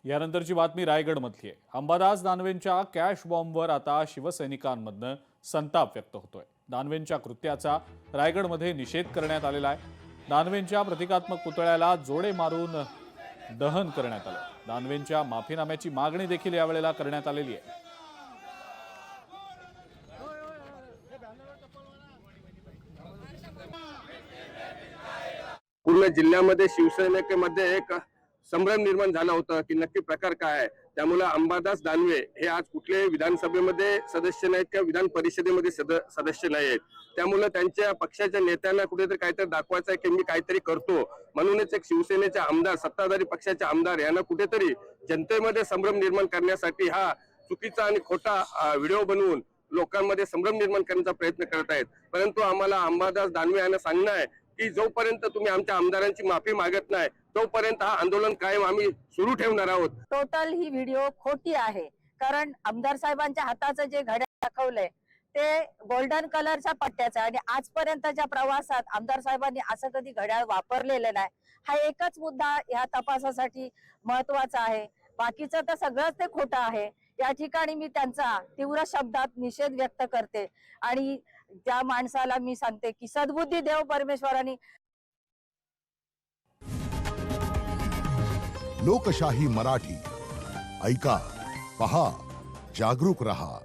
यानंतरची बातमी रायगडमधली आहे। अंबादास दानवेंच्या कॅश बॉम्बवर आता शिवसैनिकांमधनं संताप व्यक्त होतोय। दानवेंच्या कृत्याचा रायगडमध्ये निषेध करण्यात आलेला आहे। दानवेंच्या प्रतिकात्मक पुतळ्याला जोडे मारून दहन करण्यात आलं। दानवेंच्या माफीनाम्याची मागणी देखील यावेळेला करण्यात आलेली आहे। पूर्ण जिल्ह्यामध्ये शिवसेनेमध्ये एक संभ्रम निर्माण झाला होता की नक्की प्रकार काय आहे। त्यामुळे अंबादास दानवे हे आज कुठल्याही विधानसभेमध्ये सदस्य नाहीत किंवा विधान परिषदेमध्ये सदस्य नाही आहेत। त्यामुळे त्यांच्या पक्षाच्या नेत्यांना कुठेतरी काहीतरी दाखवायचं आहे की मी काहीतरी करतो, म्हणूनच एक शिवसेनेचे आमदार, सत्ताधारी पक्षाचे आमदार यांना कुठेतरी जनतेमध्ये संभ्रम निर्माण करण्यासाठी हा चुकीचा आणि खोटा व्हिडिओ बनवून लोकांमध्ये संभ्रम निर्माण करण्याचा प्रयत्न करत आहेत। परंतु आम्हाला अंबादास दानवे यांना सांगणं आहे की जोपर्यंत तुम्ही आमच्या आमदारांची माफी मागत नाही तोपर्यंत हा आंदोलन कायम आम्ही सुरू ठेवणार आहोत। टोटल ही व्हिडिओ खोटी आहे, कारण आमदार साहेबांच्या हाताचं जे घड्याळ दाखवलंय ते गोल्डन कलरच्या पट्ट्याचं आणि आजपर्यंतच्या प्रवासात आमदार साहेबांनी असं कधी घड्याळ वापरलेलं नाही। हा एकच मुद्दा या तपासासाठी महत्वाचा आहे, बाकीचं तर सगळंच ते खोटं आहे। या ठिकाणी मी त्यांचा तीव्र शब्दात निषेध व्यक्त करते आणि त्या माणसाला मी सांगते की सद्बुद्धी देव परमेश्वरांनी। लोकशाही मराठी ऐका, पहा, जागरूक रहा।